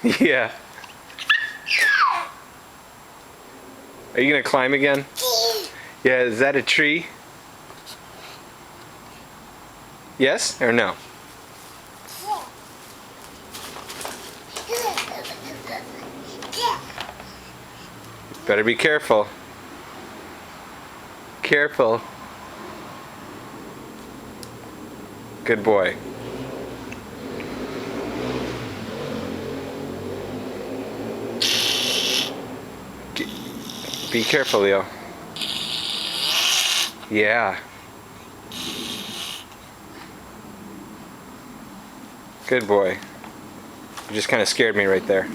Yeah. Are you gonna climb again? Yeah, is that a tree? Yes or no? Better be careful. Careful. Good boy. Be careful, Leo. Yeah. Good boy. You just kind of scared me right there.